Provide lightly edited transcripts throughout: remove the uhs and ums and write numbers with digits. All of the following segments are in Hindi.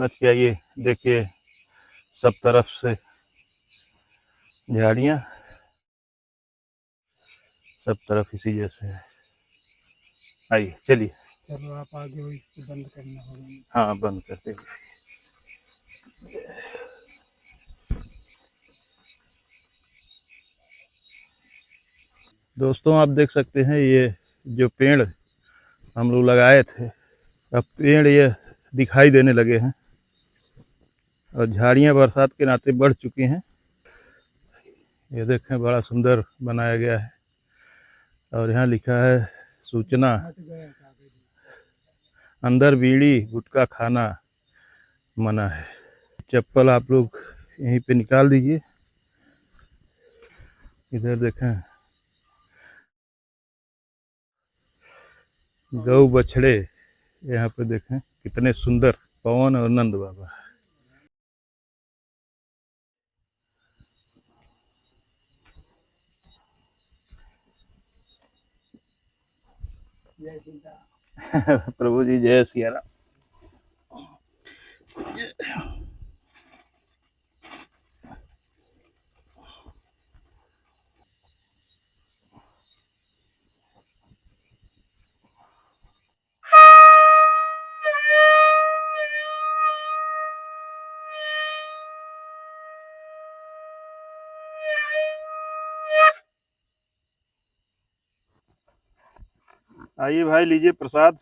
समझ के आइए। देखिए सब तरफ से झाड़ियाँ, सब तरफ इसी जैसे है। आइए चलिए। चलो आप आगे हो, इसको बंद करना होगा। हाँ बंद करते हैं। दोस्तों आप देख सकते हैं ये जो पेड़ हम लोग लगाए थे, अब पेड़ ये दिखाई देने लगे हैं और झाड़ियाँ बरसात के नाते बढ़ चुकी हैं। ये देखें बड़ा सुंदर बनाया गया है और यहाँ लिखा है सूचना, अंदर बीड़ी गुटखा खाना मना है। चप्पल आप लोग यहीं पे निकाल दीजिए। इधर देखें गौ बछड़े, यहाँ पे देखें कितने सुंदर, पवन और नंद बाबा। प्रभु जी जय सिया राम। आइए भाई लीजिए प्रसाद।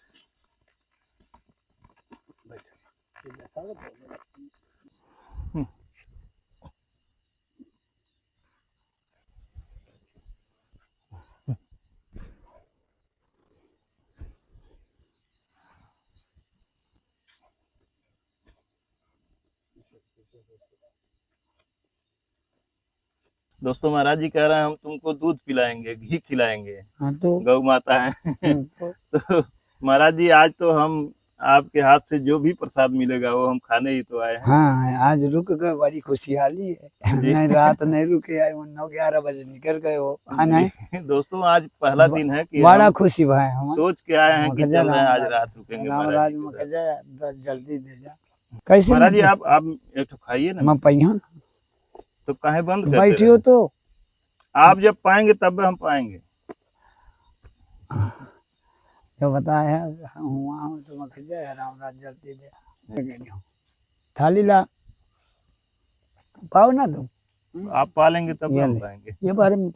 दोस्तों महाराज जी कह रहे हैं हम तुमको दूध पिलाएंगे, घी खिलाएंगे। हाँ तो गौ माता है। तो महाराज जी आज तो हम आपके हाथ से जो भी प्रसाद मिलेगा वो हम खाने ही तो आए हैं। हाँ आज रुक गए, बड़ी खुशहाली है। नहीं रात नहीं रुके, आए 9-11 बजे निकल गए हो। हाँ नहीं दोस्तों आज पहला दिन है कि बड़ा खुशी भाई, हम सोच के आए हैं कि चल रहे हैं आज रात रुकेंगे। रामराज में जल्दी दे जा। कैसे महाराज जी आप एक तो खाइए ना। मैं पहिया ना तो काहे बंद करते बैठियो तो आप जब पाएंगे तब हम पाएंगे। जो बताया हुआ हूँ तो मैं खिल जाए, रामराज जल्दी दे। थाली ला पाओ ना तुम, आप पालेंगे तब हम पाएंगे। ये बारे में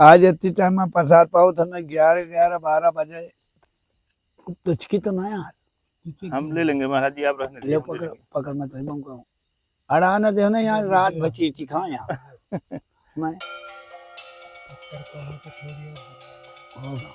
आज इतनी टाइम में प्रसाद पाओ था ना, 11-12 बजे तुझकी तो ना यार। हम ले लेंगे महाराज जी, आप रहने ले पकड़ मत कहूँ अड़ा ना दे ना यार, रात बची थी खा यार। मैं होगा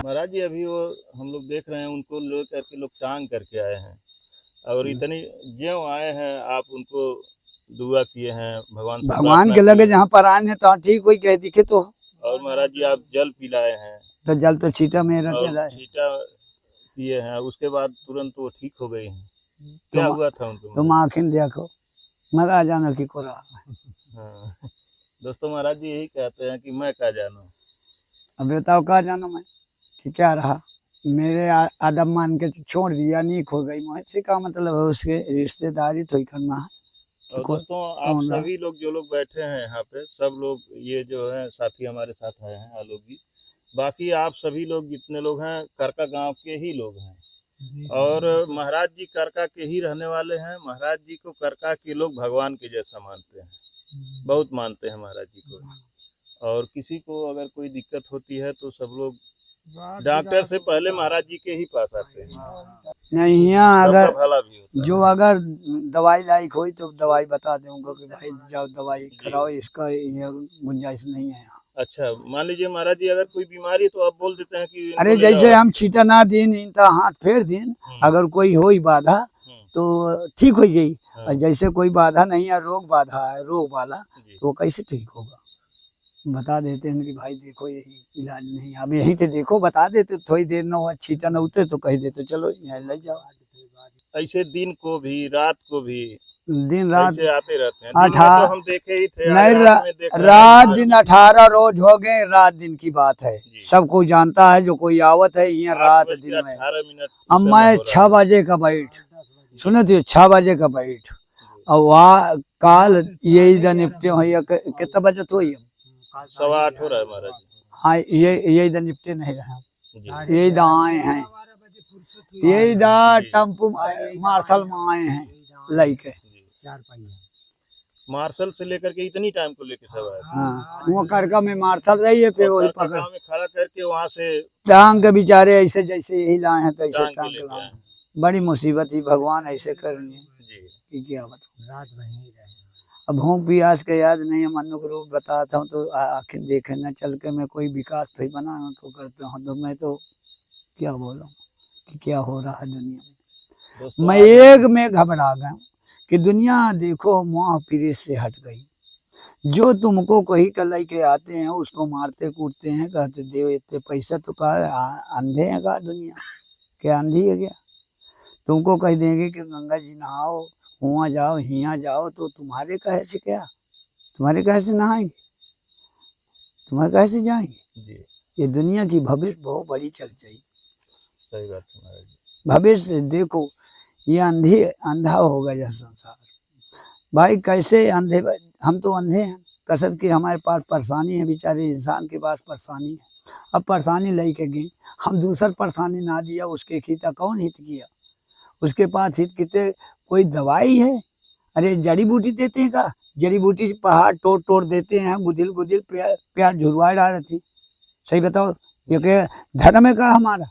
महाराज जी अभी वो हम लोग देख रहे हैं उनको ले करके लोग टांग करके आए हैं और इतनी ज्यों आए हैं आप उनको दुआ किए हैं भगवान के लगे जहाँ पर आए हैं तो ठीक कोई कह दिखे तो। और महाराज जी आप जल पिलाए हैं तो जल तो छीटा मेरा चला है, छीटा पिए हैं, उसके बाद तुरंत वो ठीक हो गई हैं। क्या हुआ था उनको? तुम आखिर देखो मरा जानो की को रहा। हाँ दोस्तों महाराज जी यही कहते हैं कि मैं क्या जानूं। अब बताओ क्या जानो मैं कि क्या रहा, मेरे आदम मान के छोड़ दिया, नीक हो गई। मुझसे का मतलब है, उसके रिश्तेदारी तो ही करना है। और दोस्तों आप सभी लोग जो लोग बैठे हैं यहाँ पे, सब लोग ये जो है साथी हमारे साथ आए हैं आलोक जी, बाकी आप सभी लोग जितने लोग हैं करका गांव के ही लोग हैं और महाराज जी करका के ही रहने वाले हैं। महाराज जी को करका के लोग भगवान के जैसा मानते हैं, बहुत मानते हैं महाराज जी को। और किसी को अगर कोई दिक्कत होती है तो सब लोग डॉक्टर से पहले महाराज जी के ही पास आते हैं। नहीं यहाँ अगर सबका भला भी होता है। जो अगर दवाई लायक हुई तो दवाई बता दूंगा कि भाई जाओ दवाई कराओ, इसका ये गुंजाइश नहीं है यहाँ। अच्छा, मान लीजिए महाराज जी अगर कोई बीमारी है तो आप बोल देते हैं कि इनको अरे ले जैसे जाओ। हम छीटा ना दिन इनका हाथ फेर दिन, अगर कोई हो बाधा तो ठीक हो जाई। और जैसे कोई बाधा नहीं है, रोग बाधा है, रोग वाला, जी। तो वो कैसे ठीक होगा? बता देते हैं कि भाई देखो यही इलाज नहीं, अब यहीं से देखो बता देते, थोड़ी देर न हुआ छीटा न उतरे तो कह देते चलो यहाँ ले जाओ। ऐसे दिन को भी रात को भी दिन रात ऐसे आते रहते हैं। दिन में तो 18 हम देखे ही थे, नहीं, रात में देख रहे हैं। रात दिन 18 रोज हो गए, रात दिन की बात है, जी। सब कोई जानता है, जो कोई आवत है यहाँ 8 रात बज के दिन में। 18 मिनट अब समय मैं हो रहा 6 बजे का बैठ, सुने थे 6 बजे का बैठ, और वहाँ काल यही दिन निपटे हो, कितना बजे तो ही है। 7:15 हो रहा है महाराज जी। हाँ यही दिन निपटे नहीं रहे, जी। यही दा आए हैं, यही दा टेम्पू मार्शल में आए हैं लैके। मार्शल से लेकर के इतनी टाइम को लेके सब आए। हाँ वो करका में मार्शल रही है, पे वही करका पकड़ गांव में खड़ा करके वहाँ से टांग के बेचारे ऐसे जैसे यही लाए हैं तो ऐसे टांग के टांग के लेके लाए आए। हैं। बड़ी मुसीबत ही भगवान ऐसे करनी जी। कि क्या बताऊं। अब भूख प्यास के याद नहीं है, मनु को रूप बताता हूँ तो आखिर देखे न चल के मैं कोई विकास तो ही बना तो करते हूँ, तो मैं तो क्या बोलूँ कि क्या हो रहा है दुनिया में। दोस्तों मैं एक में घबरा गया कि दुनिया देखो मुँह पीरे से हट गई। जो तुमको कोई कलाई के आते हैं उसको मारते कूटते हैं, कहते देव इतने पैसा तो का अंधे हैं का दुनिया, क्या अंधी है क्या? तुमको कह देंगे कि गंगा जी नहाओ, हुआ जाओ हिया जाओ, तो तुम्हारे कहे से क्या, तुम्हारे कहे से नहाएंगे, तुम्हारे कहे से जाएंगे? जी। ये दुनिया की भविष्य बहुत बड़ी चल जाएगी। सही बात है महाराज जी। भविष्य देखो, ये अंधा हो गया यह संसार। भाई कैसे अंधे, हम तो अंधे हैं, कसरत की हमारे पास परेशानी है, बेचारे इंसान के पास परेशानी है। अब परेशानी लेके गई, हम दूसर परेशानी ना दिया, उसके खीता कौन हित किया? उसके पास हित कितने, कोई दवाई है? अरे जड़ी बूटी देते हैं का, जड़ी बूटी पहाड़ तोड़ तोड़ देते हैं, गुदिल गुदिल प्याज झुरवा डाल थी। सही बताओ, ये क्या धर्म है का हमारा?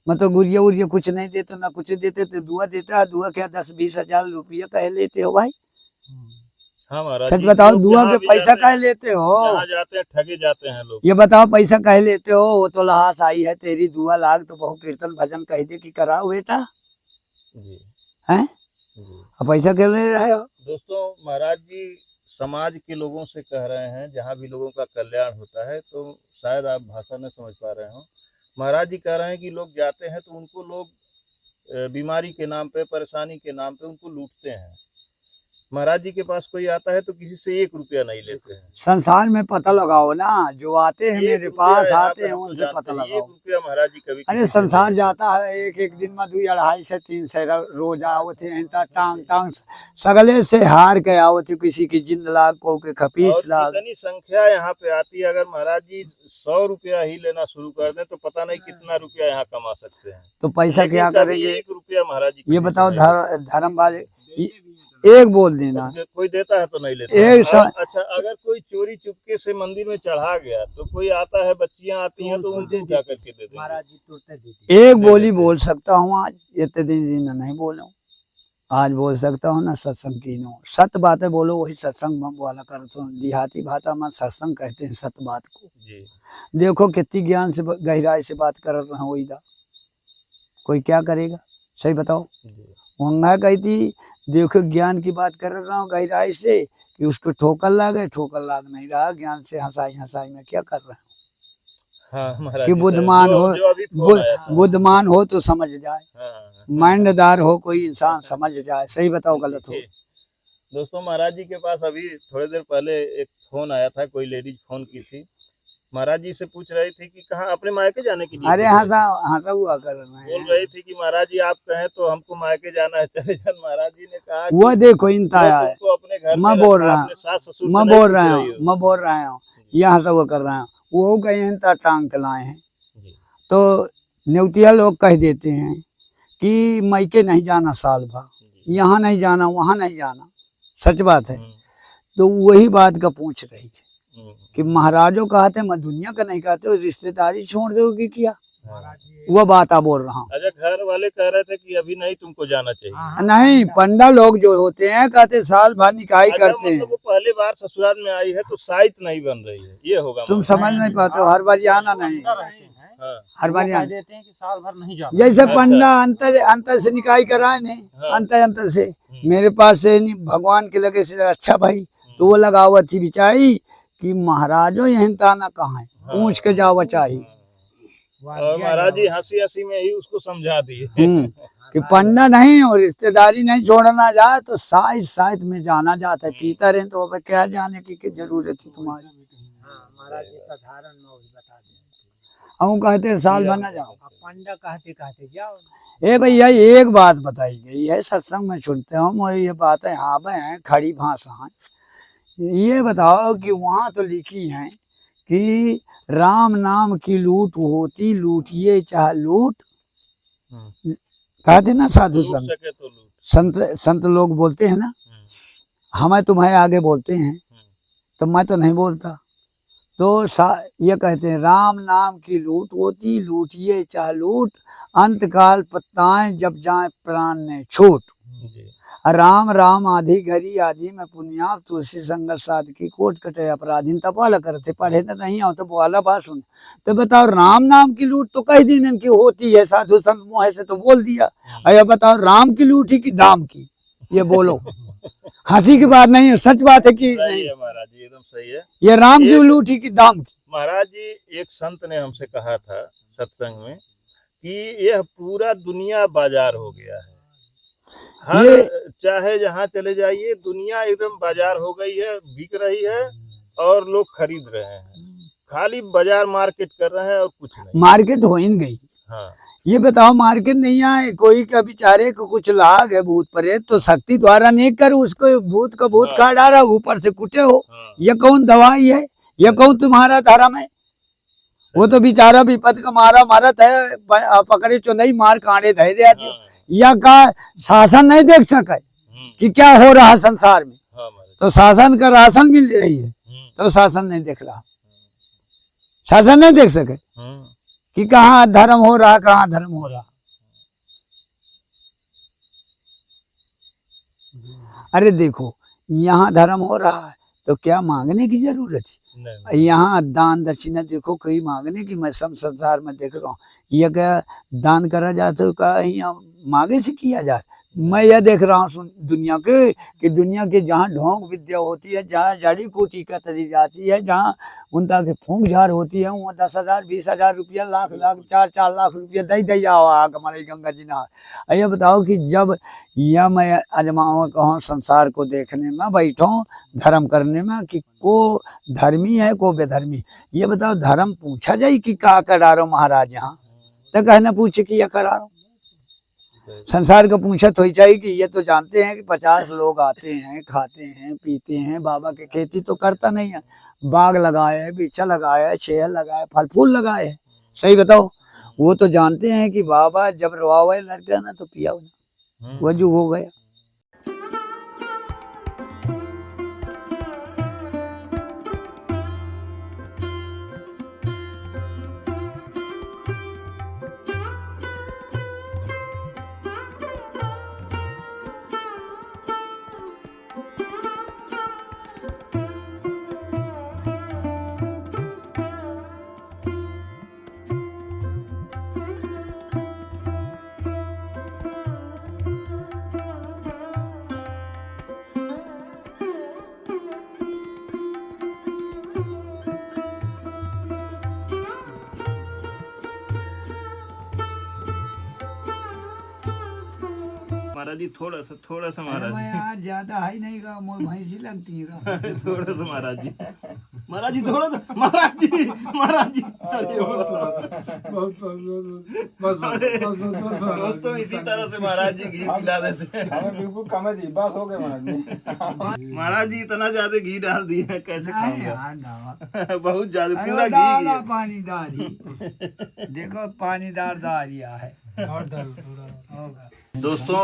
मतलब गुड़िया उड़िया कुछ नहीं देते ना कुछ देते, तो दुआ देता है, दुआ क्या 10-20 हजार रुपया कह लेते हो भाई? हाँ महाराज सच जी, बताओ, लोग दुआ जहाँ के भी पैसा जाते कह हैं, लेते हो? जहाँ जाते हैं ठगे जाते हैं लोग। ये बताओ पैसा कह लेते हो, वो तो लहास आई है तेरी दुआ लाग, तो बहु कीर्तन भजन कह दे कि कराओ बेटा, जी। हैं? जी। अब पैसा क्यों ले रहे हो? दोस्तों महाराज जी समाज के लोगों से कह रहे हैं, जहाँ भी लोगों का कल्याण होता है, तो शायद आप भाषा में समझ पा रहे हो। महाराज जी कह रहे हैं कि लोग जाते हैं तो उनको लोग बीमारी के नाम पे, परेशानी के नाम पे उनको लूटते हैं। महाराज जी के पास कोई आता है तो किसी से 1 रुपया नहीं लेते हैं। संसार में पता लगाओ ना, जो आते हैं मेरे पास आते हैं, उनसे पता 1 लगाओ। रुपया महाराज जी कभी अरे किसी से संसार नहीं जाता है, एक एक दिन में 2-2.5 से 3 से रोज आवत है, टांग टांग सगले से हार के आवत है, किसी की जिंद लाग को के लेते। खपीच और लाग। जितनी संख्या यहाँ पे आती है, अगर महाराज जी 100 रुपया ही लेना शुरू कर दें तो पता नहीं कितना रुपया यहाँ कमा सकते हैं। तो पैसा लेकिन क्या कभी करेंगे? 1 रुपया महाराज जी ये किसी से बताओ, नहीं लेते। धर्म वाले एक बोल देना, कोई देता है तो नहीं लेते। अच्छा, अगर कोई चोरी चुपके से मंदिर में चढ़ा गया तो कोई आता है, बच्चियां आती हैं तो उनको उठा करके दे देंगे। एक बोली बोल सकता हूँ आज, इतने दिन नहीं बोला हूँ, आज बोल सकता हूँ ना, सत्संग की नो सत्य बातें बोलो, वही सत्संग वाला करता हूँ। देहाती भाषा में सत्संग कहते हैं सत्य बात को। जी। देखो कितनी ज्ञान से गहराई से बात कर रहा हूँ, वही कोई क्या करेगा? सही बताओ। वंगा कहती देखो ज्ञान की बात कर रहा हूँ गहराई से, कि उसको ठोकर लागे, ठोकर लाग नहीं रहा, ज्ञान से हंसाई हंसाई में क्या कर रहा हूँ? हाँ, कि बुद्धमान हो, बुद्धमान हो तो समझ जाए, माइंडदार हो कोई इंसान समझ जाए। सही बताओ, गलत हो? दोस्तों महाराज जी के पास अभी थोड़ी देर पहले एक फोन आया था, कोई लेडीज फोन की थी, महाराज जी से पूछ रही थी कि कहाँ अपने मायके जाने के लिए। अरे हंसा हुआ कर रहे हैं, बोल रही थी कि महाराज जी आप कहें तो हमको मायके जाना है, चले जान। महाराज जी ने कहा वो देखो इंताया है, अपने घर मैं बोल रहा हूँ, मैं बोल रहा हूँ, यह हंसा हुआ कर रहा हूँ। वो गए हैं तो टांग के लाए हैं। जी। तो नेवतिया लोग कह देते हैं कि मैके नहीं जाना साल भर, जी। यहाँ नहीं जाना वहाँ नहीं जाना, सच बात है। हम्म, तो वही बात का पूछ रही है हम्म, कि महाराजों कहते मैं दुनिया का नहीं कहते, रिश्तेदारी छोड़ दोगे क्या? हाँ। वो बात आप बोल रहा हूँ। अच्छा, घर वाले कह रहे थे कि अभी नहीं तुमको जाना चाहिए। नहीं, पंडा लोग जो होते हैं कहते साल भर निकाही अच्छा, करते मतलब हैं। वो पहली बार ससुराल में आई है तो साइत नहीं बन रही है, ये होगा तुम मतलब। समझ नहीं पाते हो, हर बार आना नहीं, हाँ। हर बार कह आना। देते हैं कि साल भर नहीं जाना। जैसे अच्छा। पंडा अंतर अंतर से निकाही कराए नहीं, हाँ। अंतर अंतर से मेरे पास से नहीं, भगवान के लगे से अच्छा भाई, तो वो लगावत थी बिचाई कि महाराजों यही ताना कहाँ है, पूछ के जाओ चाहिए। और महाराज जी हंसी हंसी में ही उसको समझा दिए। कि पंडा नहीं और रिश्तेदारी नहीं छोड़ना जाए तो साइज साइज में जाना जाता है, पीता रहे तो अब क्या जाने की जरूरत थी तुम्हारी। महाराज जी साधारण में बता दें, हम कहते हैं साल भर ना जाओ। अब पंडा कहते कहते जाओ। ए भैया एक बात बताई गई है सत्संग में सुनते हम, और ये बातें हावे हैं खड़ी भाषा हैं। ये बताओ कि वहाँ तो लिखी है कि राम नाम की लूट होती, लूटिए चाहे लूट, कहते ना साधु लूट संत सके तो लूट। संत लोग बोलते हैं ना, हमें तुम्हें आगे बोलते हैं, तो मैं तो नहीं बोलता। तो ये कहते हैं राम नाम की लूट होती, लूटिए चाहे लूट, अंत काल पत्ताएं जब जाए प्राण ने छूट। राम राम आधी घड़ी आधी में पुण्याप, तुलसी संगत साध की कोट कटे अपराधीन। तपाला करते पढ़े तो नहीं आओ तो बोला बात सुन। तो बताओ राम नाम की लूट तो कई दिन की होती है, साधु संग मोह से तो बोल दिया। अरे बताओ राम की लूट ही की दाम की, ये बोलो। हंसी की बात नहीं है, सच बात है कि सही नहीं? है महाराज जी, एकदम सही है। ये राम की लूट ही की दाम की। महाराज जी, एक संत ने हमसे कहा था सत्संग में कि यह पूरा दुनिया बाजार हो गया है। हर चाहे जहाँ चले जाइए दुनिया एकदम बाजार हो गई है, बिक रही है और लोग खरीद रहे हैं। खाली बाजार मार्केट कर रहे हैं और कुछ नहीं। मार्केट हो ही नहीं गई। हाँ। ये बताओ मार्केट नहीं आए, कोई का बेचारे को कुछ लाग है भूत प्रेत तो शक्ति द्वारा नहीं कर उसको भूत का भूत खा डाला, ऊपर से कुटे हो। ये कौन दवाई है? ये कौन तुम्हारा धर्म है? वो तो बेचारा विपद का मारा मारत है, पकड़े चुनई मार कांडे धै दे आती। या का शासन नहीं देख सके कि क्या हो रहा है संसार में? तो शासन का राशन मिल रही है तो शासन नहीं देख रहा, शासन नहीं देख सके कि कहाँ धर्म हो रहा, कहाँ धर्म हो रहा। अरे देखो, यहाँ धर्म हो रहा है तो क्या मांगने की जरूरत है? यहाँ दान दक्षिणा देखो कोई मांगने की, मैं सब संसार में देख रहा हूँ। ये क्या दान करा जाए तो क्या मांगे से किया जाए? मैं यह देख रहा हूँ दुनिया के कि दुनिया के जहाँ ढोंग विद्या होती है, जहाँ जड़ी बूटी का तरी जाती है, जहाँ उनका के फूंक झाड़ होती है, वहाँ 10,000 20,000 रुपया, लाख लाख 4 लाख रुपया दे आओ आग हमारे गंगा जी नहा। ये बताओ कि जब यह मैं अजमाओ कहूँ संसार को देखने में बैठो, धर्म करने में, कि को धर्मी है को बेधर्मी। ये बताओ धर्म पूछा जाए कि क्या करा रहो महाराज यहाँ, तो कहना पूछे कि यह करा रहो। संसार का पूछत हो चाहिए कि ये तो जानते हैं कि 50 लोग आते हैं, खाते हैं, पीते हैं, बाबा के खेती तो करता नहीं है, बाग लगाए है, बीचा लगाया है, शहर लगाए, फल फूल लगाए है। सही बताओ, वो तो जानते हैं कि बाबा जब रवावे लग गया ना तो पिया वो जो हो गया। महाराज जी थोड़ा सा महाराज मैं यार ज्यादा हाई नहीं का मोर भैंसी लगती है जी थोड़ा सा महाराज जी थोड़ा सा महाराज जी अरे दोस्तों इसी तरह से महाराज जी घी पिला देते हैं। हमें बिल्कुल कम है जी, बस हो गए महाराज जी। महाराज जी इतना ज्यादा घी डाल दिए हैं, कैसे अरे खाऊंगा। यार दावा बहुत ज्यादा अरे पूरा वो दादा घी पानीदार ही देखो पानीदार दारिया है होगा। दोस्तों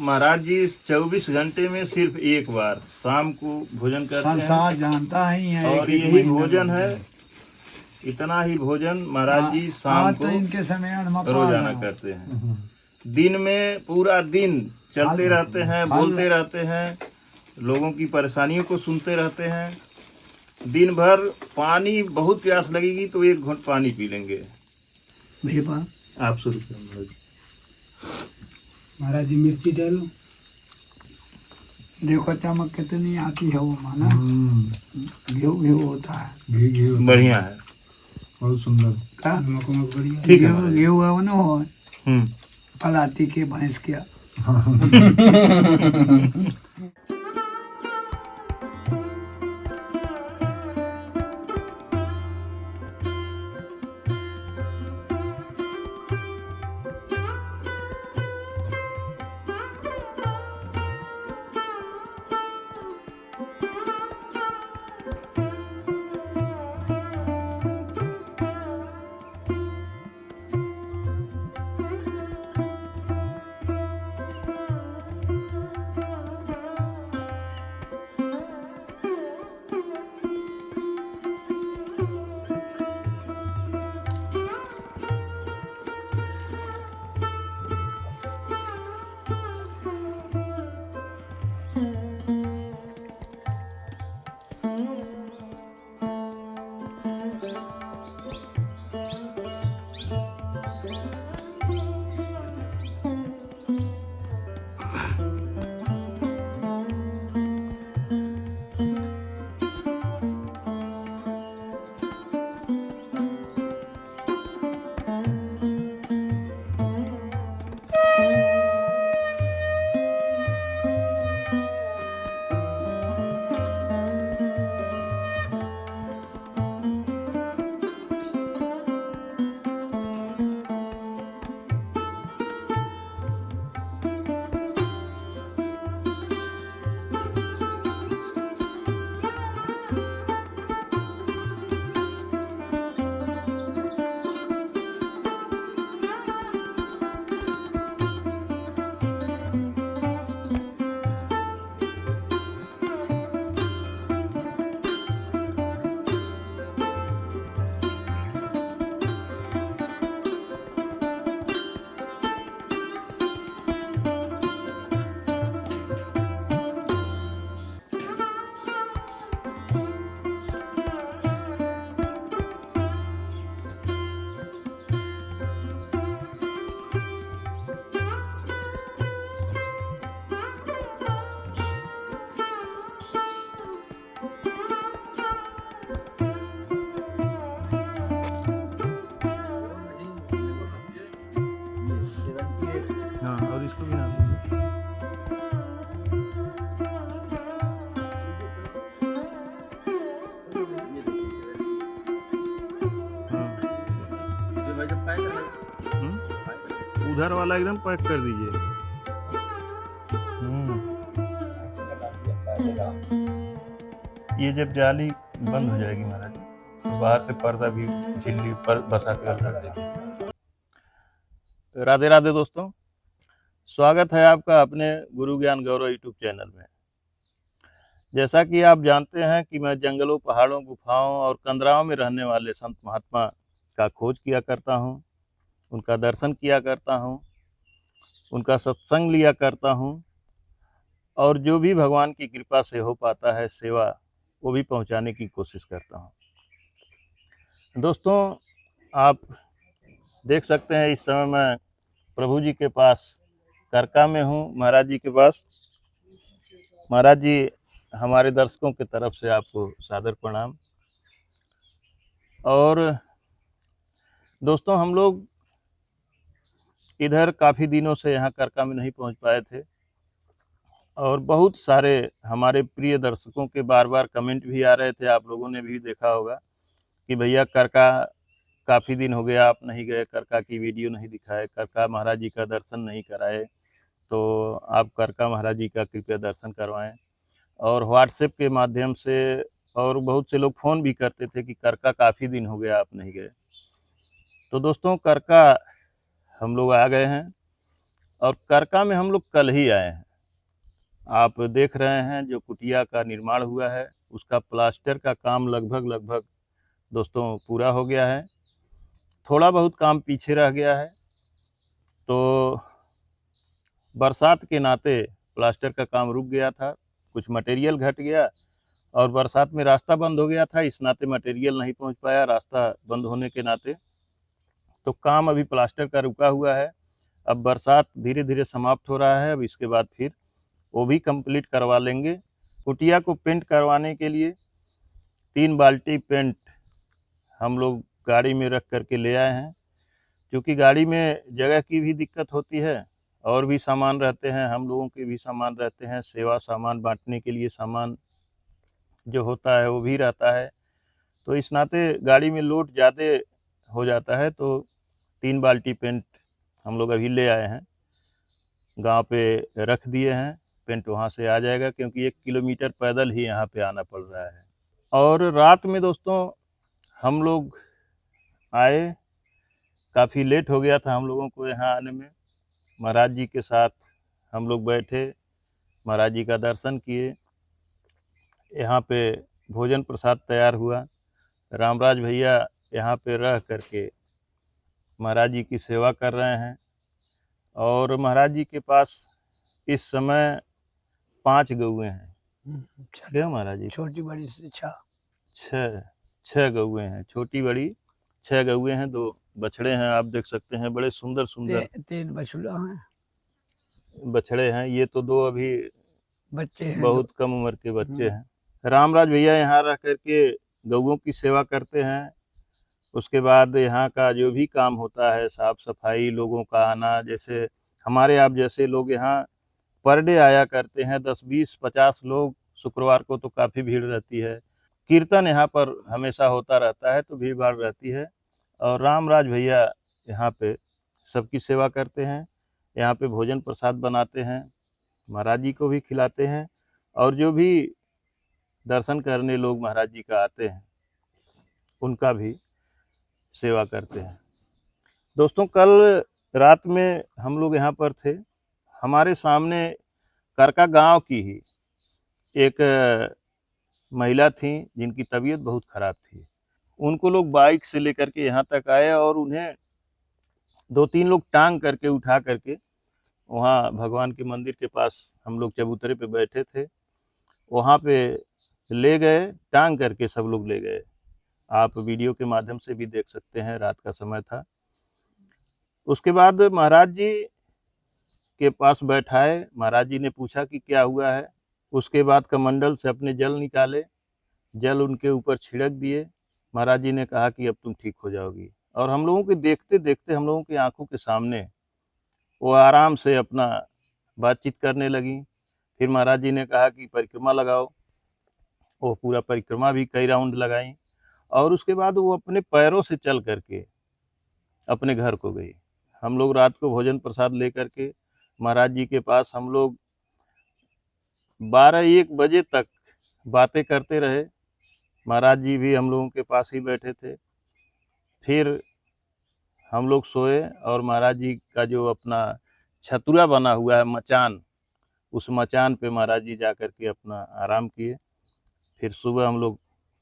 महाराज जी 24 घंटे में सिर्फ एक बार शाम को भोजन करते हैं संसार जानता ही है और एक-एक यही महीना भोजन में। है, इतना ही भोजन महाराज जी शाम हाँ, को तो इनके समय रोजाना करते हैं। दिन में पूरा दिन चलते रहते हैं, बोलते रहते हैं, लोगों की परेशानियों को सुनते रहते हैं। दिन भर पानी बहुत प्यास लगेगी तो एक घूंट पानी पी लेंगे। भैया आप शुरू करें महाराज जी मिर्ची डालो। देखो चमक कितनी आती है वो माना घी घी होता है घी घी बढ़िया है। बहुत सुंदर। का नमक वमक बढ़िया। ठीक है घी महाराज। घी हुआ वो ना हो हम्म पलाती के भैंस के हाँ और इसको भी नाम दीजिए। उधर वाला एकदम पैक कर दीजिए। ये जब जाली बंद हो जाएगी महाराज तो बाहर से पर्दा भी झिल्ली पर बसा कर रख देगी। राधे राधे दोस्तों, स्वागत है आपका अपने गुरु ज्ञान गौरव यूट्यूब चैनल में। जैसा कि आप जानते हैं कि मैं जंगलों, पहाड़ों, गुफाओं और कंदराओं में रहने वाले संत महात्मा का खोज किया करता हूं, उनका दर्शन किया करता हूं, उनका सत्संग लिया करता हूं और जो भी भगवान की कृपा से हो पाता है सेवा वो भी पहुंचाने की कोशिश करता हूं। दोस्तों आप देख सकते हैं इस समय मैं प्रभु जी के पास करका में हूं, महाराज जी के पास। महाराज जी हमारे दर्शकों की तरफ से आपको सादर प्रणाम। और दोस्तों हम लोग इधर काफ़ी दिनों से यहाँ करका में नहीं पहुँच पाए थे और बहुत सारे हमारे प्रिय दर्शकों के बार बार कमेंट भी आ रहे थे, आप लोगों ने भी देखा होगा कि भैया करका काफ़ी दिन हो गया आप नहीं गए, करका की वीडियो नहीं दिखाए, करका महाराज जी का दर्शन नहीं कराए, तो आप करका महाराज जी का कृपया दर्शन करवाएं। और व्हाट्सएप के माध्यम से और बहुत से लोग फ़ोन भी करते थे कि करका काफ़ी दिन हो गया आप नहीं गए। तो दोस्तों करका हम लोग आ गए हैं और करका में हम लोग कल ही आए हैं। आप देख रहे हैं जो कुटिया का निर्माण हुआ है उसका प्लास्टर का काम लगभग दोस्तों पूरा हो गया है, थोड़ा बहुत काम पीछे रह गया है। तो बरसात के नाते प्लास्टर का काम रुक गया था, कुछ मटेरियल घट गया और बरसात में रास्ता बंद हो गया था, इस नाते मटेरियल नहीं पहुंच पाया, रास्ता बंद होने के नाते तो काम अभी प्लास्टर का रुका हुआ है। अब बरसात धीरे धीरे समाप्त हो रहा है, अब इसके बाद फिर वो भी कंप्लीट करवा लेंगे। कुटिया को पेंट करवाने के लिए 3 बाल्टी पेंट हम लोग गाड़ी में रख करके ले आए हैं, क्योंकि गाड़ी में जगह की भी दिक्कत होती है और भी सामान रहते हैं, हम लोगों के भी सामान रहते हैं, सेवा सामान बांटने के लिए सामान जो होता है वो भी रहता है, तो इस नाते गाड़ी में लोड ज़्यादा हो जाता है। तो 3 बाल्टी पेंट हम लोग अभी ले आए हैं, गांव पे रख दिए हैं, पेंट वहां से आ जाएगा क्योंकि 1 किलोमीटर पैदल ही यहाँ पे आना पड़ रहा है। और रात में दोस्तों हम लोग आए, काफ़ी लेट हो गया था हम लोगों को यहाँ आने में। महाराज जी के साथ हम लोग बैठे, महाराज जी का दर्शन किए, यहाँ पे भोजन प्रसाद तैयार हुआ, रामराज भैया यहाँ पे रह करके महाराज जी की सेवा कर रहे हैं। और महाराज जी के पास इस समय 5 गौएँ हैं। क्या महाराज जी? छोटी बड़ी से 6 गौएँ हैं, छोटी बड़ी 6 गौएँ हैं, 2 बछड़े हैं, आप देख सकते हैं, बड़े सुंदर सुंदर 3 बछड़ा हैं, बछड़े हैं। ये तो 2 अभी बच्चे हैं, बहुत कम उम्र के बच्चे हैं। रामराज भैया यहाँ रह करके गौओं की सेवा करते हैं। उसके बाद यहाँ का जो भी काम होता है, साफ सफाई, लोगों का आना, जैसे हमारे आप जैसे लोग यहाँ पर डे आया करते हैं, 10 20 50 लोग, शुक्रवार को तो काफ़ी भीड़ रहती है। कीर्तन यहाँ पर हमेशा होता रहता है तो भीड़ भाड़ रहती है। और रामराज भैया यहाँ पे सबकी सेवा करते हैं, यहाँ पे भोजन प्रसाद बनाते हैं, महाराज जी को भी खिलाते हैं और जो भी दर्शन करने लोग महाराज जी का आते हैं उनका भी सेवा करते हैं। दोस्तों कल रात में हम लोग यहाँ पर थे, हमारे सामने करका गांव की ही एक महिला थी जिनकी तबीयत बहुत ख़राब थी, उनको लोग बाइक से लेकर के यहाँ तक आए और उन्हें 2-3 लोग टांग करके उठा करके वहाँ भगवान के मंदिर के पास हम लोग चबूतरे पे बैठे थे, वहाँ पे ले गए, टांग करके सब लोग ले गए। आप वीडियो के माध्यम से भी देख सकते हैं, रात का समय था। उसके बाद महाराज जी के पास बैठाए, महाराज जी ने पूछा कि क्या हुआ है। उसके बाद कमंडल से अपने जल निकाले, जल उनके ऊपर छिड़क दिए। महाराज जी ने कहा कि अब तुम ठीक हो जाओगी। और हम लोगों के देखते देखते हम लोगों की आंखों के सामने वो आराम से अपना बातचीत करने लगी। फिर महाराज जी ने कहा कि परिक्रमा लगाओ, वो पूरा परिक्रमा भी कई राउंड लगाई और उसके बाद वो अपने पैरों से चल करके अपने घर को गई। हम लोग रात को भोजन प्रसाद लेकर के महाराज जी के पास हम लोग 12-1 बजे तक बातें करते रहे, महाराज जी भी हम लोगों के पास ही बैठे थे। फिर हम लोग सोए और महाराज जी का जो अपना छतुरा बना हुआ है मचान, उस मचान पे महाराज जी जा कर के अपना आराम किए। फिर सुबह हम लोग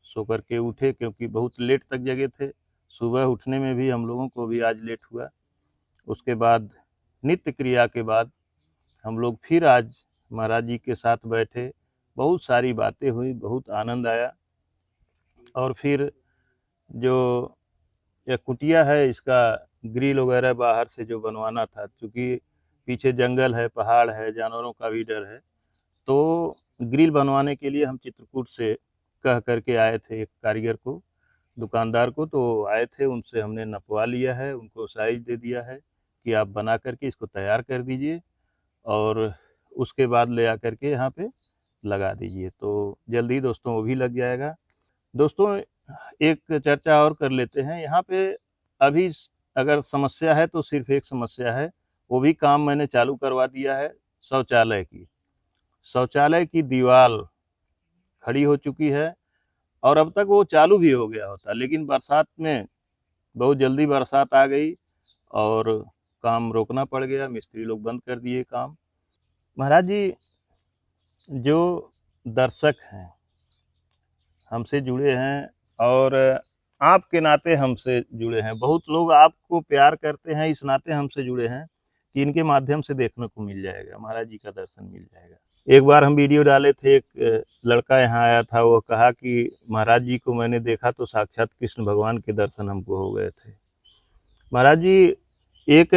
सो कर के उठे क्योंकि बहुत लेट तक जगे थे, सुबह उठने में भी हम लोगों को भी आज लेट हुआ। उसके बाद नित्य क्रिया के बाद हम लोग फिर आज महाराज जी के साथ बैठे, बहुत सारी बातें हुई, बहुत आनंद आया। और फिर जो यह कुटिया है इसका ग्रिल वगैरह बाहर से जो बनवाना था, क्योंकि पीछे जंगल है, पहाड़ है, जानवरों का भी डर है, तो ग्रिल बनवाने के लिए हम चित्रकूट से कह करके आए थे एक कारीगर को, दुकानदार को, तो आए थे, उनसे हमने नपवा लिया है, उनको साइज दे दिया है कि आप बना करके इसको तैयार कर दीजिए और उसके बाद ले आकर के यहाँ पे लगा दीजिए, तो जल्दी दोस्तों वो भी लग जाएगा। दोस्तों एक चर्चा और कर लेते हैं यहाँ पे। अभी अगर समस्या है तो सिर्फ एक समस्या है, वो भी काम मैंने चालू करवा दिया है। शौचालय की दीवार खड़ी हो चुकी है और अब तक वो चालू भी हो गया होता, लेकिन बरसात में बहुत जल्दी बरसात आ गई और काम रोकना पड़ गया, मिस्त्री लोग बंद कर दिए काम। महाराज जी, जो दर्शक हैं हमसे जुड़े हैं और आपके नाते हमसे जुड़े हैं, बहुत लोग आपको प्यार करते हैं, इस नाते हमसे जुड़े हैं कि इनके माध्यम से देखने को मिल जाएगा, महाराज जी का दर्शन मिल जाएगा। एक बार हम वीडियो डाले थे, एक लड़का यहाँ आया था, वो कहा कि महाराज जी को मैंने देखा तो साक्षात कृष्ण भगवान के दर्शन हमको हो गए थे। महाराज जी, एक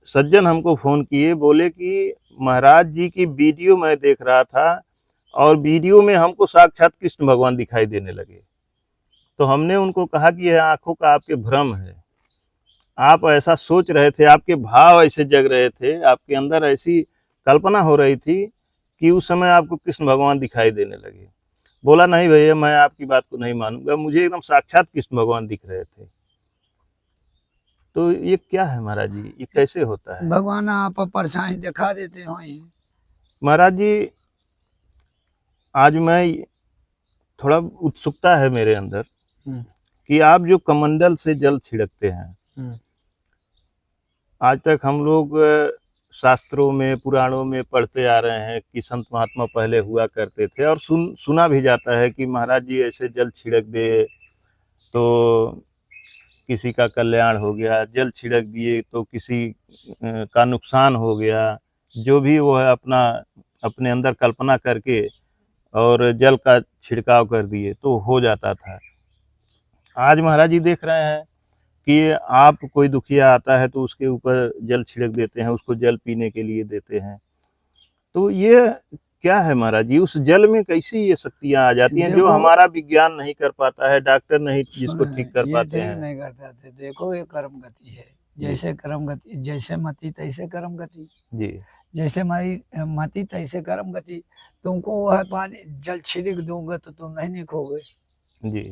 सज्जन हमको फ़ोन किए, बोले कि महाराज जी की वीडियो मैं देख रहा था और वीडियो में हमको साक्षात कृष्ण भगवान दिखाई देने लगे। तो हमने उनको कहा कि यह आंखों का आपके भ्रम है, आप ऐसा सोच रहे थे, आपके भाव ऐसे जग रहे थे, आपके अंदर ऐसी कल्पना हो रही थी कि उस समय आपको कृष्ण भगवान दिखाई देने लगे। बोला नहीं भैया, मैं आपकी बात को नहीं मानूंगा, मुझे एकदम साक्षात कृष्ण भगवान दिख रहे थे। तो ये क्या है महाराज जी, ये कैसे होता है? भगवान आप परछाई दिखा देते हो। महाराज जी, आज मैं थोड़ा उत्सुकता है मेरे अंदर कि आप जो कमंडल से जल छिड़कते हैं, आज तक हम लोग शास्त्रों में पुराणों में पढ़ते आ रहे हैं कि संत महात्मा पहले हुआ करते थे और सुना भी जाता है कि महाराज जी ऐसे जल छिड़क दे तो किसी का कल्याण हो गया, जल छिड़क दिए तो किसी का नुकसान हो गया। जो भी वो है अपने अंदर कल्पना करके और जल का छिड़काव कर दिए तो हो जाता था। आज महाराज जी देख रहे हैं कि आप कोई दुखिया आता है तो उसके ऊपर जल छिड़क देते हैं, उसको जल पीने के लिए देते हैं। तो ये क्या है महाराज जी, उस जल में कैसी ये शक्तियाँ आ जाती हैं जो हमारा विज्ञान नहीं कर पाता है, डॉक्टर नहीं जिसको ठीक कर पाते हैं? नहीं कर पाते। देखो ये कर्म गति है, जैसे कर्म गति, जैसे मति तैसे कर्म गति जी। जैसे हमारी मति तैसे कर्म गति। तुमको वह पानी जल छिड़क दूंगा तो तुम नहीं निकोगे जी।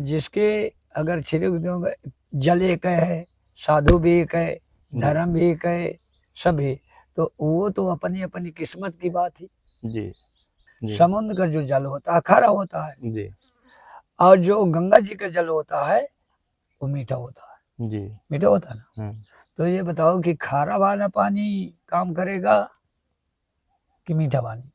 जिसके अगर छिड़क दूंगा, जल एक है, साधु भी एक है, धर्म भी एक है, सभी तो वो तो अपनी अपनी किस्मत की बात है। जी। समुद्र का जो जल होता है खारा होता है जी। और जो गंगा जी का जल होता है वो मीठा होता है। जी। मीठा होता है ना। तो ये बताओ कि खारा वाला पानी काम करेगा कि मीठा पानी?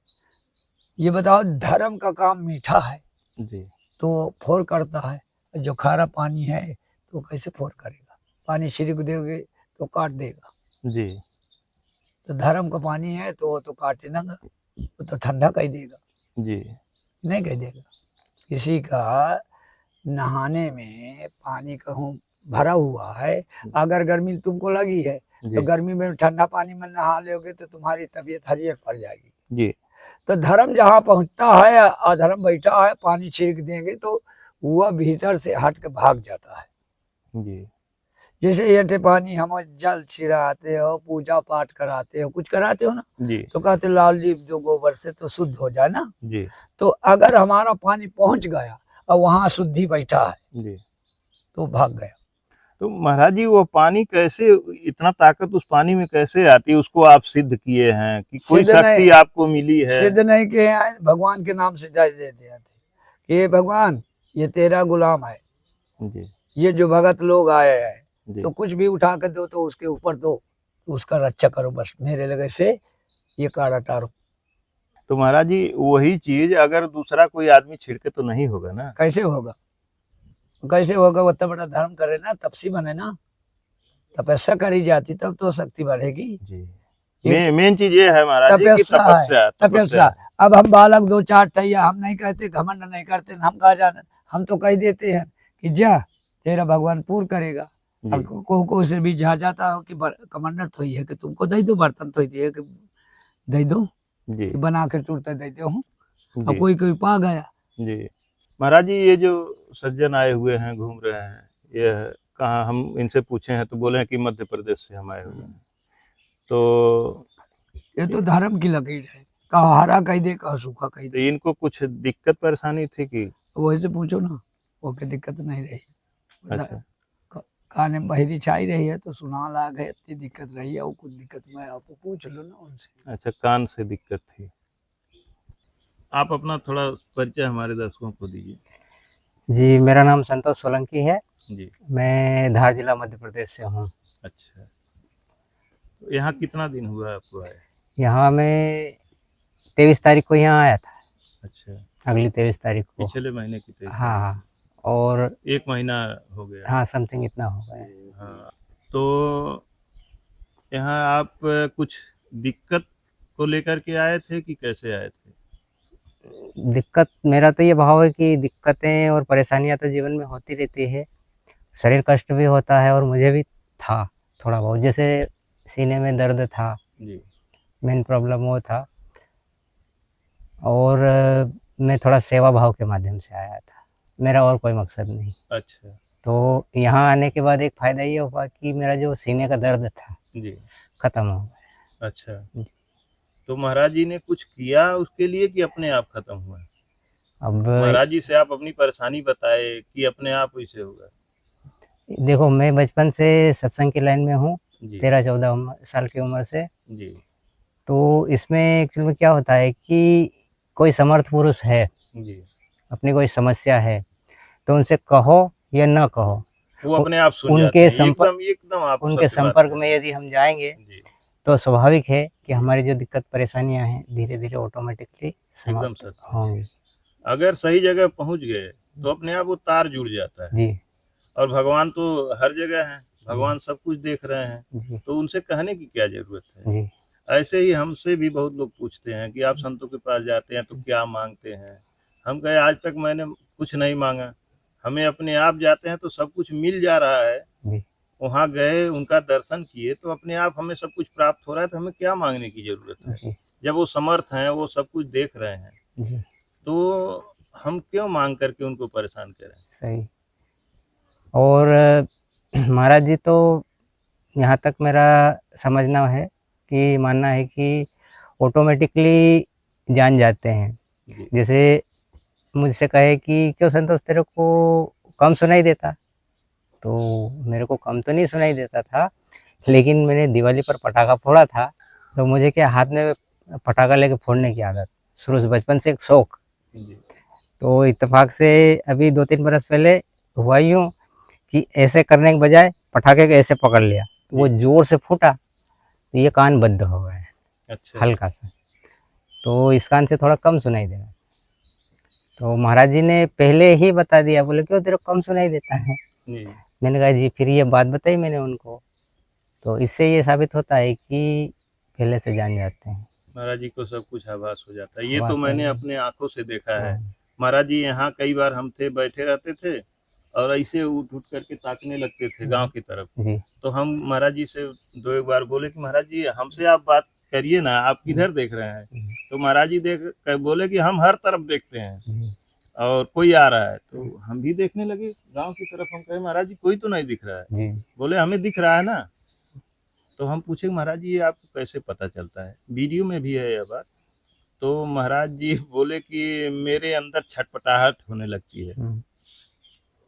ये बताओ, धर्म का काम मीठा है जी। तो फोर करता है, जो खारा पानी है तो कैसे फोर करेगा? पानी छिड़क दोगे तो काट देगा। जी। तो धर्म का पानी है तो वो तो काटे ना, वो तो ठंडा कह देगा। जी। नहीं कह देगा। किसी का नहाने में पानी कहूँ भरा हुआ है, अगर गर्मी तुमको लगी है तो गर्मी में ठंडा पानी में नहा लोगे तो तुम्हारी तबीयत हरियर पड़ जाएगी। जी। तो धर्म जहाँ पहुँचता है, अधर्म बैठा है, पानी छिड़क देंगे तो वह भीतर से हट के भाग जाता है। जी। जैसे ये पानी हम जल छिड़ाते हो, पूजा पाठ कराते हो, कुछ कराते हो ना, जी। तो कहते लाल जी जो गोबर से तो शुद्ध हो जाए ना। जी। तो अगर हमारा पानी पहुंच गया और वहाँ शुद्धि बैठा है जी। तो भाग गया। तो महाराज जी, वो पानी कैसे, इतना ताकत उस पानी में कैसे आती है? उसको आप सिद्ध किए हैं कि कोई शक्ति आपको मिली है? सिद्ध नहीं किए हैं, भगवान के नाम से जज देते हैं कि ये भगवान ये तेरा गुलाम है जी। ये जो भगत लोग आए हैं तो कुछ भी उठा कर दो तो उसके ऊपर दो, तो उसका रक्षा करो, बस मेरे लगे से ये काड़ा टारो। तो महाराज जी, वही चीज अगर दूसरा कोई आदमी छिड़के तो नहीं होगा ना? कैसे होगा? कैसे होगा? वो इतना बड़ा धर्म करे ना, तपसी बने ना, तपस्या करी जाती तब तो शक्ति बढ़ेगी। जी। मेन चीज ये है महाराज जी कि तपस्या। अब हम बालक दो चार टैया हम नहीं कहते, घमंड नहीं करते, हम कहा जाने, हम तो कह देते हैं कि जा तेरा भगवान पूर्ण करेगा। को से भी जा जाता हो कि कमांडर तो ही है कि तुमको दे दो, बर्तन तो ही है कि दे दो, कि बना के तुरते देते हूँ। और कोई पा गया। जी। महाराज जी, ये जो सज्जन आए हुए हैं, घूम रहे हैं, ये कहाँ, हम इनसे पूछे हैं तो बोले हैं कि मध्य प्रदेश से हम आए हुए हैं। तो ये तो धर्म की लकीर है, कहा हरा कह दे कहा सूखा कह तो दे। इनको कुछ दिक्कत परेशानी थी कि? वैसे पूछो ना, वो की दिक्कत नहीं रही। अच्छा। काने बहिरी छाई रही है तो सुना लाग है, इतनी दिक्कत रही है, वो कुछ दिक्कत मैं आपको पूछ लो ना उनसे। अच्छा, कान से दिक्कत थी। आप अपना थोड़ा परिचय हमारे दर्शकों को दीजिए। जी, मेरा नाम संतोष सोलंकी है। जी। मैं धार जिला मध्य प्रदेश से हूँ। अच्छा, तो यहाँ कितना दिन हुआ आपको आए? यहाँ मैं 23 तारीख को यहाँ आया था, अच्छा, अगली 23 तारीख को। पिछले महीने की 23 हाँ हाँ, और तारीख। 1 महीना हो गया। हाँ समथिंग इतना हो गया है। हाँ, तो यहाँ आप कुछ दिक्कत को लेकर के आए थे कि कैसे आए थे? दिक्कत, मेरा तो ये भाव है कि दिक्कतें और परेशानियां तो जीवन में होती रहती है। शरीर कष्ट भी होता है और मुझे भी था थोड़ा बहुत, जैसे सीने में दर्द था, जी। मेन प्रॉब्लम वो था। और मैं थोड़ा सेवा भाव के माध्यम से आया था, मेरा और कोई मकसद नहीं। अच्छा। तो यहाँ आने के बाद एक फ़ायदा ये हुआ कि मेरा जो सीने का दर्द था जी। ख़त्म हो गया। अच्छा, जी। तो महाराज जी ने कुछ किया उसके लिए कि अपने आप खत्म हुआ? अब महाराज जी से आप अपनी परेशानी बताए कि अपने आप वैसे होगा? देखो, मैं बचपन से सत्संग की लाइन में हूँ, जी। 13-14 साल की उम्र से। जी। तो इसमें एक्चुअल में क्या होता है कि कोई समर्थ पुरुष है, जी। अपनी कोई समस्या है, तो उनसे कहो या न कहो, वो अपने आप सुन जाते उनके हैं। संपर्क एकदम आप उनके सत्य बात संपर्क है। में यदि हम जाएंगे जी, तो स्वाभाविक है कि हमारी जो दिक्कत परेशानियां हैं धीरे धीरे ऑटोमेटिकली एकदम समाप्त सत्य। होंगी। अगर सही जगह पहुंच गए तो अपने आप वो तार जुड़ जाता है। जी और भगवान तो हर जगह हैं, भगवान सब कुछ देख रहे हैं, जी तो उनसे कहने की क्या जरूरत है? जी ऐसे ही हमसे भी बहुत लोग पूछते हैं कि आप संतों के पास जाते हैं तो क्या मांगते हैं? हम कहे आज तक मैंने कुछ नहीं मांगा, हमें अपने आप जाते हैं तो सब कुछ मिल जा रहा है। जी वहाँ गए, उनका दर्शन किए तो अपने आप हमें सब कुछ प्राप्त हो रहा है, तो हमें क्या मांगने की जरूरत है? जी जब वो समर्थ हैं, वो सब कुछ देख रहे हैं, जी तो हम क्यों मांग करके उनको परेशान करें? सही। और महाराज जी तो यहाँ तक मेरा समझना है कि मानना है कि ऑटोमेटिकली जान जाते हैं। जी। जैसे मुझसे कहे कि क्यों संतोष तेरे को कम सुनाई देता, तो मेरे को कम तो नहीं सुनाई देता था, लेकिन मैंने दिवाली पर पटाखा फोड़ा था, तो मुझे क्या हाथ में पटाखा लेके फोड़ने की आदत शुरू से, बचपन से एक शौक। जी। तो इत्तेफाक से अभी 2-3 बरस पहले हुआ यूँ कि ऐसे करने के बजाय पटाखे को ऐसे पकड़ लिया, तो वो जोर से फूटा, तो ये कान बंद हो गए अच्छा। हल्का सा, तो इस कान से थोड़ा कम सुनाई देगा। तो महाराज जी ने पहले ही बता दिया, बोले क्यों तेरे को कम सुनाई देता है? जी। मैंने कहा जी, फिर ये बात बताई मैंने उनको, तो इससे ये साबित होता है कि पहले से जान जाते हैं। महाराज जी को सब कुछ आभास हो जाता है। ये आभास तो हो मैंने जाता अपने आंखों से देखा है। हाँ। महाराज जी यहाँ कई बार हम थे, बैठे रहते थे और ऐसे उठ उठ करके ताकने लगते थे गांव की तरफ। जी तो हम महाराज जी से 2-1 बार बोले कि महाराज जी हमसे आप बात करिए ना, आप किधर देख रहे हैं? तो महाराज जी बोले कि हम हर तरफ देखते हैं जी और कोई आ रहा है। तो हम भी देखने लगे गांव की तरफ। हम कहे महाराज जी कोई तो नहीं दिख रहा है। जी बोले हमें दिख रहा है ना। तो हम पूछे महाराज जी ये आपको कैसे पता चलता है? वीडियो में भी है यह बात। तो महाराज जी बोले कि मेरे अंदर छटपटाहट होने लगती है,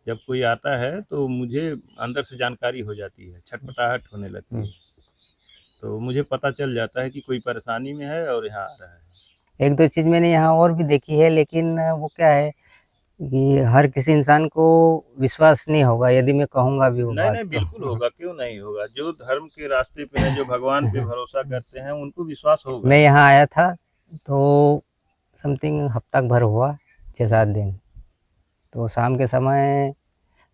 जब कोई आता है तो मुझे अंदर से जानकारी हो जाती है, छटपटाहट होने लगती है, तो मुझे पता चल जाता है कि कोई परेशानी में है और यहाँ आ रहा है। 1-2 चीज़ मैंने यहाँ और भी देखी है, लेकिन वो क्या है कि हर किसी इंसान को विश्वास नहीं होगा यदि मैं कहूँगा भी वो नहीं बात नहीं, तो। बिल्कुल होगा, क्यों नहीं होगा। जो धर्म के रास्ते पे है, जो भगवान पे भरोसा करते हैं, उनको विश्वास होगा। मैं यहाँ आया था तो समथिंग हफ्ता भर हुआ, 6-7 दिन। तो शाम के समय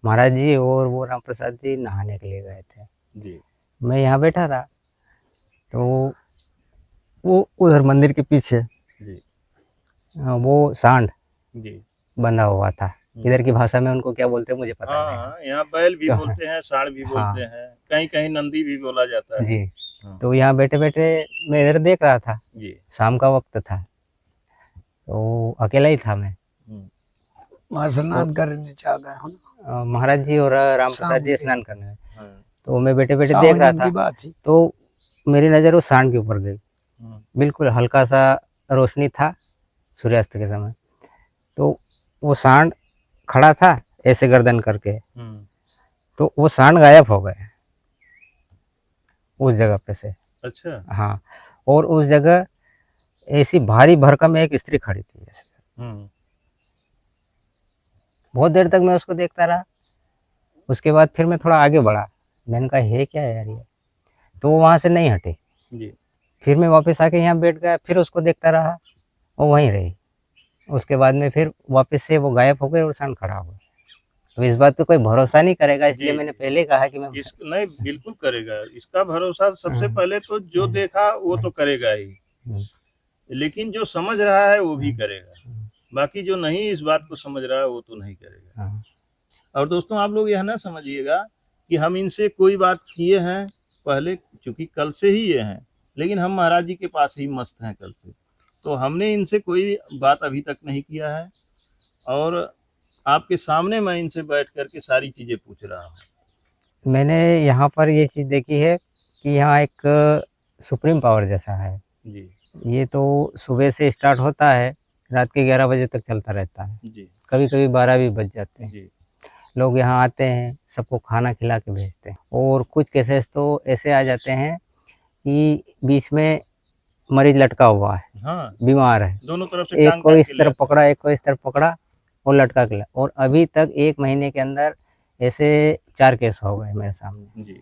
महाराज जी और वो राम प्रसाद जी नहाने के लिए गए थे। जी। मैं यहाँ बैठा था, तो वो उधर मंदिर के पीछे जी। वो सांड जी। बंधा हुआ था। इधर की भाषा में उनको क्या बोलते हैं मुझे पता हाँ नहीं। हाँ, यहाँ बैल भी तो बोलते हैं, सांड भी हाँ। बोलते हैं, कहीं कहीं नंदी भी बोला जाता है। जी, हाँ। तो यहाँ बैठे बैठे मैं इधर देख रहा था, जी। शाम का वक्त था, तो अकेला ही था मैं। वहाँ स्नान करने जा गए हम, महाराज जी और राम प्रसाद जी शाम स्नान करने गए। हाँ। तो मैं बैठे बैठे सावन देख रहा की था, बात थी। तो मेरी नज़र उस सांड के ऊपर गई। बिल्कुल हल्का सा रोशनी था सूर्यास्त के समय। तो वो सांड खड़ा था ऐसे गर्दन करके, तो वो सांड गायब हो गए उस जगह पे से। अच्छा। हाँ, और उस जगह ऐसी भारी भरकम एक स्त्री खड़ी थी ऐसे। बहुत देर तक मैं उसको देखता रहा। उसके बाद फिर मैं थोड़ा आगे बढ़ा, मैंने कहा है क्या यार ये, तो वो वहाँ से नहीं हटे। जी। फिर मैं वापस आके यहाँ बैठ गया, फिर उसको देखता रहा, वो वहीं रही। उसके बाद में फिर वापस से वो गायब हो गए और सांड खड़ा हो गया। तो इस बात पे कोई भरोसा नहीं करेगा, इसलिए जी, मैंने पहले कहा कि मैं इस नहीं बिल्कुल करेगा, इसका भरोसा सबसे पहले तो जो देखा वो तो करेगा ही, लेकिन जो समझ रहा है वो भी करेगा, बाकी जो नहीं इस बात को समझ रहा है वो तो नहीं करेगा। और दोस्तों आप लोग यह ना समझिएगा कि हम इनसे कोई बात किए हैं पहले, चूंकि कल से ही ये हैं, लेकिन हम महाराज जी के पास ही मस्त हैं कल से, तो हमने इनसे कोई बात अभी तक नहीं किया है। और आपके सामने मैं इनसे बैठ करके सारी चीजें पूछ रहा हूँ। मैंने यहाँ पर ये चीज़ देखी है कि यहाँ एक सुप्रीम पावर जैसा है जी ये, तो सुबह से स्टार्ट होता है, रात के 11 बजे तक चलता रहता है। जी कभी कभी 12 भी बज जाते हैं। जी लोग यहाँ आते हैं, सबको खाना खिला के भेजते हैं। और कुछ केसेस तो ऐसे आ जाते हैं कि बीच में मरीज लटका हुआ है, हाँ, बीमार है, दोनों तरफ से एक टांग को टांग इस के ले तरफ आते पकड़ा, एक को इस तरफ पकड़ा और लटका के लाया। और अभी तक 1 महीने के अंदर ऐसे 4 केस हो गए मेरे सामने। हैं। जी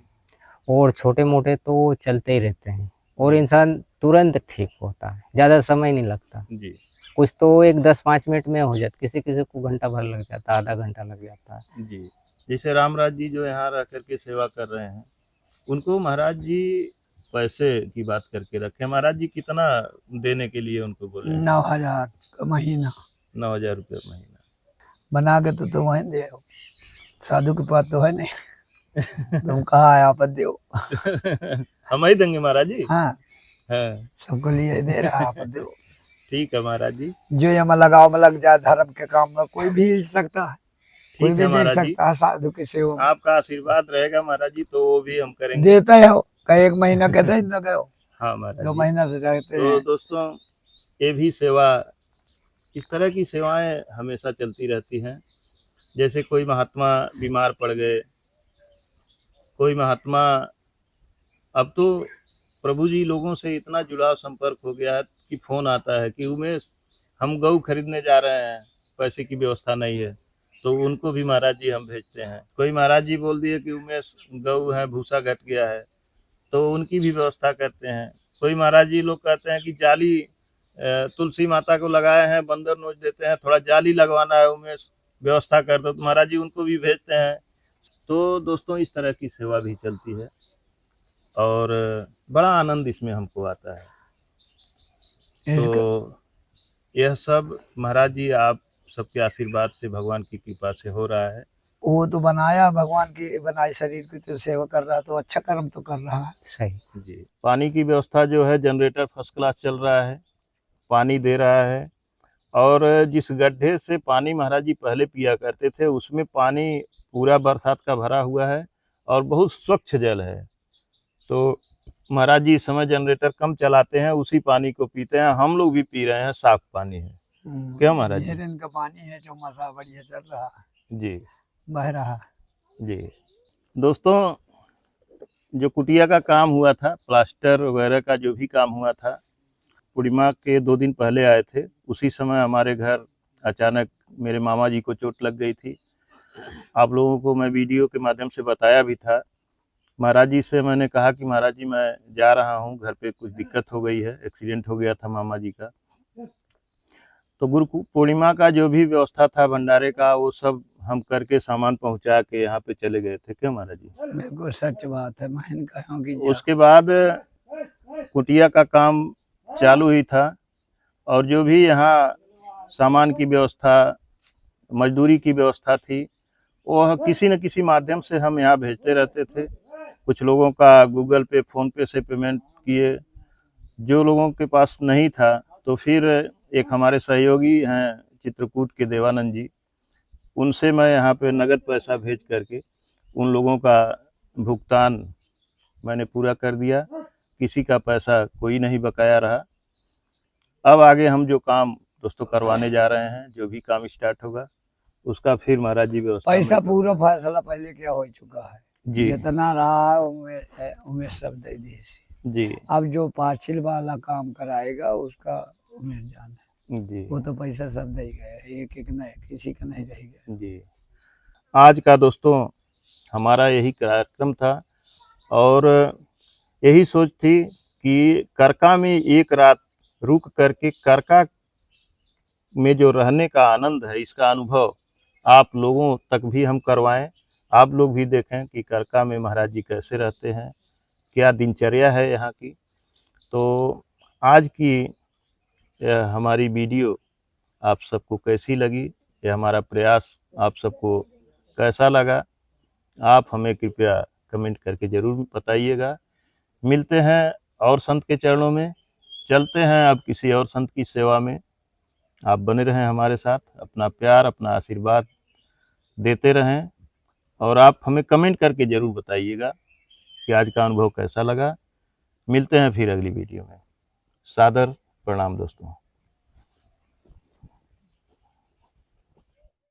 और छोटे मोटे तो चलते ही रहते हैं, और इंसान तुरंत ठीक होता है, ज़्यादा समय नहीं लगता। जी कुछ तो एक 10-5 मिनट में हो जाता, किसी किसी को घंटा भर लग जाता, आधा घंटा लग जाता है। जी। जैसे रामराज जी जो यहाँ रह करके सेवा कर रहे हैं, उनको महाराज जी पैसे की बात करके रखे, महाराज जी कितना देने के लिए उनको बोले? 9,000 का महीना 9,000 रुपये महीना। बना के तो वहीं दे, साधु के पास तो है नहीं। तुम कहाँ है आप दो। हम ही देंगे महाराज जी। हाँ, हाँ सबको लिए दे रहा आप दो। ठीक है महाराज जी। जो यहाँ लगाव में लग जाए धर्म के काम में, कोई भी हिल सकता है, कोई ठीक भी है देख महाराज जी, सकता है साधु की सेवा में। आपका आशीर्वाद रहेगा महाराज जी, तो वो भी हम करेंगे। देते हो कई 1 महीना के दे न गए, हाँ महाराज 2 जी। महीना से रहते तो हैं। दोस्तों ये भी सेवा, इस तरह की सेवाएं हमेशा चलती रहती हैं। जैसे कोई महात्मा बीमार पड़ गए, कोई महात्मा, अब तो प्रभु जी लोगों से इतना जुड़ाव संपर्क हो गया है कि फोन आता है कि उमेश हम गऊ खरीदने जा रहे हैं, पैसे की व्यवस्था नहीं है, तो उनको भी महाराज जी हम भेजते हैं। कोई महाराज जी बोल दिए कि उमेश गऊ है, भूसा घट गया है, तो उनकी भी व्यवस्था करते हैं। कोई महाराज जी लोग कहते हैं कि जाली तुलसी माता को लगाए हैं, बंदर नोच देते हैं, थोड़ा जाली लगवाना है उमेश, व्यवस्था कर दो, तो महाराज जी उनको भी भेजते हैं। तो दोस्तों इस तरह की सेवा भी चलती है और बड़ा आनंद इसमें हमको आता है। तो यह सब महाराज जी आप सबके आशीर्वाद से, भगवान की कृपा से हो रहा है। वो तो बनाया भगवान की बनाई शरीर की, तो सेवा कर रहा, तो अच्छा कर्म तो कर रहा है। सही। जी। पानी की व्यवस्था जो है, जनरेटर फर्स्ट क्लास चल रहा है, पानी दे रहा है। और जिस गड्ढे से पानी महाराज जी पहले पिया करते थे, उसमें पानी पूरा बरसात का भरा हुआ है और बहुत स्वच्छ जल है। तो महाराज जी इस समय जनरेटर कम चलाते हैं, उसी पानी को पीते हैं, हम लोग भी पी रहे हैं, साफ पानी है। क्या महाराज जी? दिन का पानी है जो मसा बढ़िया चल रहा है, जी बह रहा है। जी। दोस्तों जो कुटिया का काम हुआ था, प्लास्टर वगैरह का जो भी काम हुआ था, पूर्णिमा के 2 दिन पहले आए थे। उसी समय हमारे घर अचानक मेरे मामा जी को चोट लग गई थी। आप लोगों को मैं वीडियो के माध्यम से बताया भी था। महाराज जी से मैंने कहा कि महाराज जी मैं जा रहा हूँ, घर पे कुछ दिक्कत हो गई है, एक्सीडेंट हो गया था मामा जी का। तो गुरु पूर्णिमा का जो भी व्यवस्था था भंडारे का, वो सब हम करके सामान पहुंचा के यहाँ पे चले गए थे। क्यों महाराज जी? बिल्कुल सच बात है, मैं कहूँ कि उसके बाद कुटिया का काम चालू ही था और जो भी यहाँ सामान की व्यवस्था, मजदूरी की व्यवस्था थी, वो किसी न किसी माध्यम से हम यहाँ भेजते रहते थे। कुछ लोगों का गूगल पे, फ़ोन पे से पेमेंट किए। जो लोगों के पास नहीं था तो फिर एक हमारे सहयोगी हैं चित्रकूट के देवानंद जी, उनसे मैं यहाँ पे नगद पैसा भेज करके उन लोगों का भुगतान मैंने पूरा कर दिया। किसी का पैसा कोई नहीं बकाया रहा। अब आगे हम जो काम दोस्तों करवाने जा रहे हैं, जो भी काम स्टार्ट होगा उसका फिर महाराज जी व्यवस्था में पैसा पूरा फैसला पहले क्या हो चुका है, जी जितना रहा उमेश सब दे दिए। जी अब जो पार्सिल वाला काम कराएगा उसका उमेश जान है, जी वो तो पैसा सब दे गए, एक एक नहीं, किसी का नहीं रह गया। जी। आज का दोस्तों हमारा यही कार्यक्रम था और यही सोच थी कि करका में एक रात रुक करके करका में जो रहने का आनंद है, इसका अनुभव आप लोगों तक भी हम करवाएं, आप लोग भी देखें कि करका में महाराज जी कैसे रहते हैं, क्या दिनचर्या है यहाँ की। तो आज की यह हमारी वीडियो आप सबको कैसी लगी, ये हमारा प्रयास आप सबको कैसा लगा, आप हमें कृपया कमेंट करके ज़रूर बताइएगा। मिलते हैं और संत के चरणों में, चलते हैं अब किसी और संत की सेवा में। आप बने रहें हमारे साथ, अपना प्यार अपना आशीर्वाद देते रहें और आप हमें कमेंट करके ज़रूर बताइएगा कि आज का अनुभव कैसा लगा। मिलते हैं फिर अगली वीडियो में। सादर प्रणाम दोस्तों।